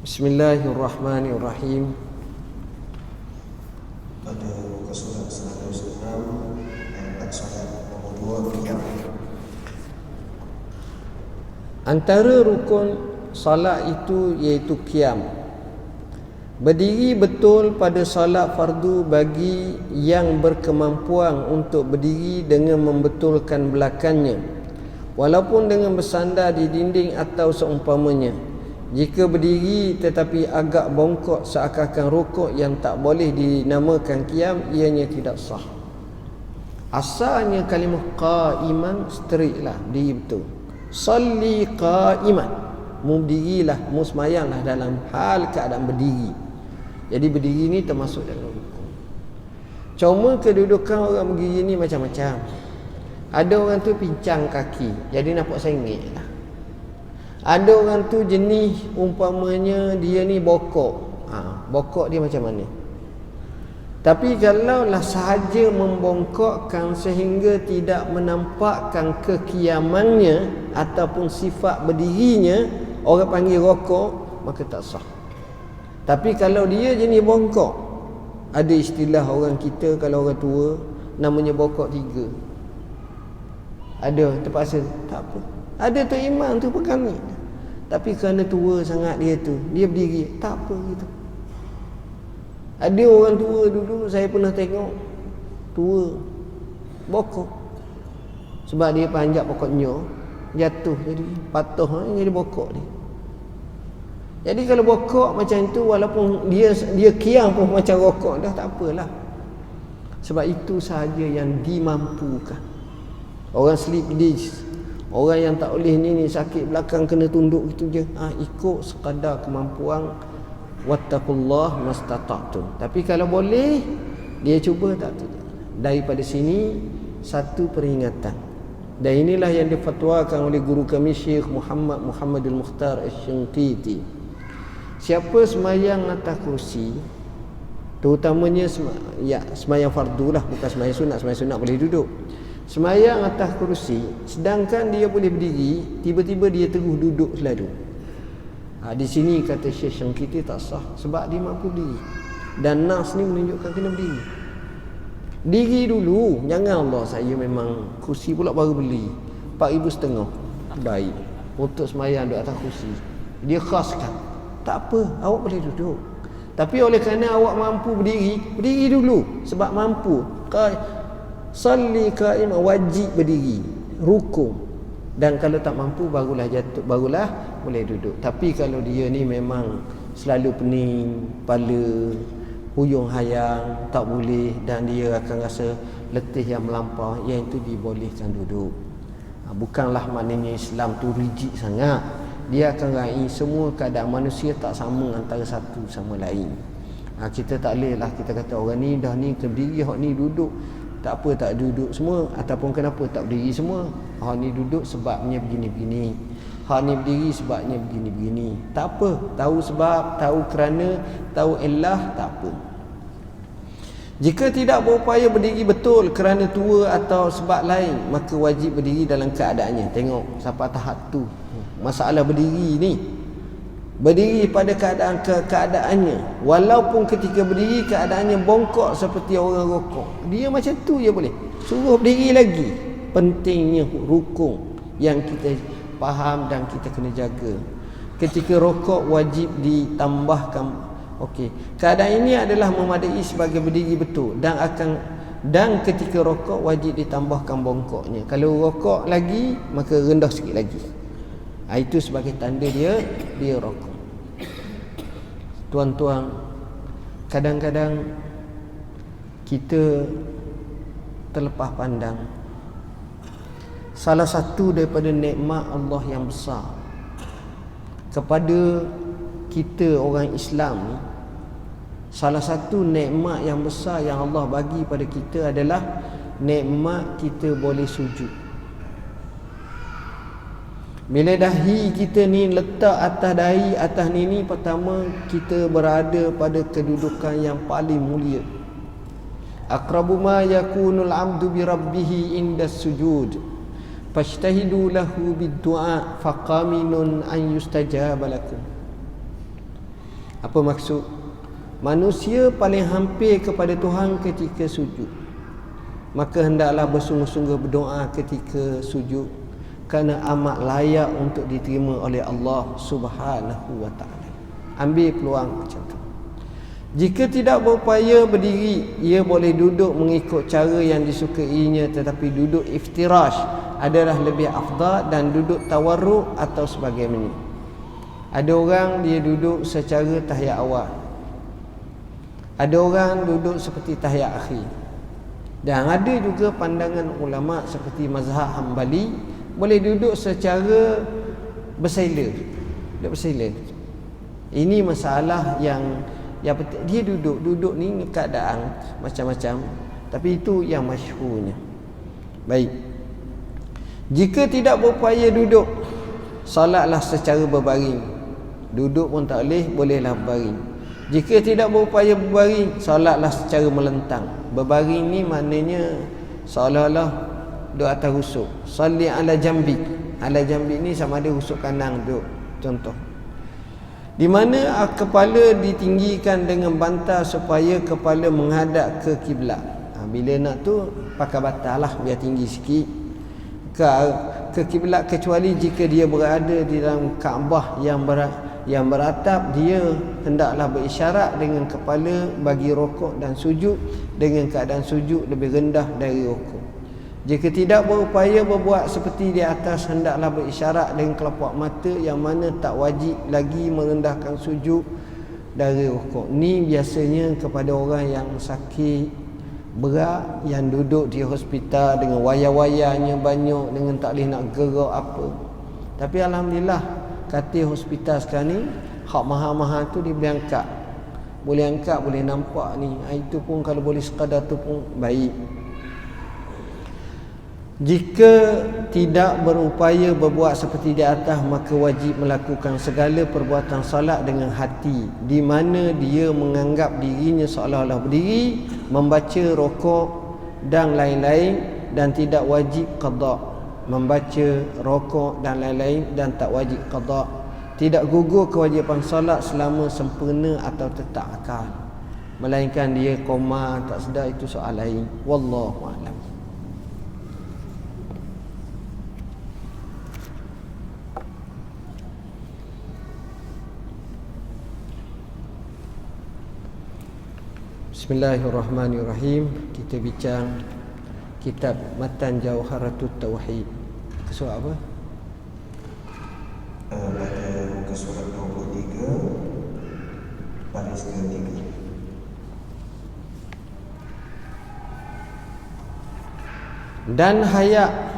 Bismillahirrahmanirrahim. Pada muka surat 106 ayat solat nomor 2 qiyam. Antara rukun salat itu iaitu qiyam. Berdiri betul pada salat fardu bagi yang berkemampuan untuk berdiri dengan membetulkan belakangnya, walaupun dengan bersandar di dinding atau seumpamanya. Jika berdiri tetapi agak bongkok seakan-akan rukuk yang tak boleh dinamakan qiyam, ianya tidak sah. Asalnya kalimah qa'iman straight lah, berdiri betul. Salli qa'iman, mu berdirilah, mu semayanglah dalam hal keadaan berdiri. Jadi berdiri ni termasuk dalam rukun. Cuma kedudukan orang berdiri ni macam-macam. Ada orang tu pincang kaki, jadi nampak sengit lah. Ada orang tu jenis umpamanya dia ni bokok. Bokok dia macam mana? Tapi kalaulah sahaja membongkokkan sehingga tidak menampakkan kekiamannya ataupun sifat berdirinya, orang panggil rokok, maka tak sah. Tapi kalau dia jenis bongkok, ada istilah orang kita kalau orang tua namanya bokok 3. Ada terpaksa, tak apa. Ada tu imam tu pegang ni, tapi kerana tua sangat dia tu, dia berdiri, tak apa gitu. Ada orang tua dulu saya pernah tengok, tua bokok, sebab dia panjat pokoknya, jatuh jadi patah, jadi bokok dia. Jadi kalau bokok macam tu, walaupun dia qiyam pun macam rokok dah, tak apalah. Sebab itu sahaja yang dimampukan. Orang sleep disc, orang yang tak boleh ni sakit belakang kena tunduk gitu je, ikut sekadar kemampuan. Wattaqullah mastata'tum. Tapi kalau boleh dia cuba tak tu. Daripada sini satu peringatan. Dan inilah yang difatwakan oleh guru kami Syekh Muhammadul Mukhtar Asy-Shinqiti. Siapa semayang atas kursi, terutamanya semayang fardu lah, bukan semayang sunat. Semayang sunat boleh duduk. Semayang atas kerusi, sedangkan dia boleh berdiri, tiba-tiba dia terus duduk selalu. Di sini kata Syekh Syangkiti tak sah, sebab dia mampu berdiri. Dan nas ni menunjukkan kena berdiri. Diri dulu, jangan Allah saya memang kursi pula baru beli 4,500. Baik, untuk semayang duduk atas kursi. Dia khaskan, tak apa, awak boleh duduk. Tapi oleh kerana awak mampu berdiri, berdiri dulu. Sebab mampu. Salli qa'im, wajib berdiri, rukun. Dan kalau tak mampu barulah jatuh, barulah boleh duduk. Tapi kalau dia ni memang selalu pening kepala, huyung hayang, tak boleh, dan dia akan rasa letih yang melampau, yang itu dibolehkan duduk. Bukanlah maknanya Islam tu rigid sangat. Dia akan raih semua keadaan manusia tak sama antara satu sama lain. Kita tak boleh lah kita kata orang ni dah ni berdiri, hak ni duduk, tak apa tak duduk semua, ataupun kenapa tak berdiri semua. Hak ni duduk sebabnya begini-begini, hak ni berdiri sebabnya begini-begini. Tak apa, tahu sebab, tahu kerana, tahu illah, tak apa. Jika tidak berupaya berdiri betul kerana tua atau sebab lain, maka wajib berdiri dalam keadaannya. Tengok sampai tahap tu. Masalah berdiri ni, berdiri pada keadaannya, walaupun ketika berdiri keadaannya bongkok seperti orang rokok, dia macam tu je boleh, suruh berdiri lagi. Pentingnya rukun yang kita faham dan kita kena jaga. Ketika rokok wajib ditambahkan. Okey, keadaan ini adalah memadai sebagai berdiri betul, dan ketika rokok wajib ditambahkan bongkoknya. Kalau rokok lagi, maka rendah sikit lagi. Itu sebagai tanda dia rokok. Tuan-tuan, kadang-kadang kita terlepas pandang salah satu daripada nikmat Allah yang besar kepada kita orang Islam ni. Salah satu nikmat yang besar yang Allah bagi pada kita adalah nikmat kita boleh sujud. Bila dahi kita ni letak atas dahi atas ni, pertama kita berada pada kedudukan yang paling mulia. Aqrabu ma yakunul 'abdu bi rabbih inda sujud. Fashtahidu lahu bid-du'a faqaminun an yustajaba lakum. Apa maksud? Manusia paling hampir kepada Tuhan ketika sujud. Maka hendaklah bersungguh-sungguh berdoa ketika sujud, kerana amat layak untuk diterima oleh Allah Subhanahu wa taala. Ambil peluang macam tu. Jika tidak berupaya berdiri, ia boleh duduk mengikut cara yang disukainya, tetapi duduk iftirash adalah lebih afdal, dan duduk tawarruk atau sebagainya. Ada orang dia duduk secara tahiyat awal, ada orang duduk seperti tahiyat akhir, dan ada juga pandangan ulama seperti mazhab Hambali boleh duduk secara bersila. Ini masalah yang penting. Dia duduk ni keadaan macam-macam, tapi itu yang masyhurnya. Baik. Jika tidak berupaya duduk, solatlah secara berbaring. Duduk pun tak bolehlah berbaring. Jika tidak berupaya berbaring, solatlah secara melentang. Berbaring ni maknanya seolah-olah duduk atas rusuk. Salli ala jambi. Ala jambi ni sama ada rusuk kanan duduk. Contoh, di mana kepala ditinggikan dengan bantal supaya kepala menghadap ke kiblat. Bila nak tu pakai bantal lah biar tinggi sikit ke kiblat, kecuali jika dia berada di dalam Kaabah yang beratap, dia hendaklah berisyarat dengan kepala bagi rokok dan sujud dengan keadaan sujud lebih rendah dari rokok. Jika tidak berupaya berbuat seperti di atas, hendaklah berisyarat dengan kelopak mata, yang mana tak wajib lagi merendahkan sujud dari rukuk. Ni biasanya kepada orang yang sakit berat, yang duduk di hospital dengan wayar-wayarnya banyak, dengan tak boleh nak gerak apa. Tapi alhamdulillah, katil hospital sekarang ni hak mahal-mahal tu dia boleh angkat. Boleh angkat, boleh nampak ni. Itu pun kalau boleh sekadar tu pun baik. Jika tidak berupaya berbuat seperti di atas, maka wajib melakukan segala perbuatan salat dengan hati, di mana dia menganggap dirinya seolah-olah berdiri, membaca rokok dan lain-lain, dan tidak wajib qada. Membaca rokok dan lain-lain dan tak wajib qada. Tidak gugur kewajipan salat selama sempurna atau tetap akal, melainkan dia koma tak sedar, itu soal lain. Wallahu a'lam. Bismillahirrahmanirrahim. Kita bincang kitab Matan Jawharatut Tauhid. Surah apa? Pada muka surat 23 baris ke-3. Dan hayat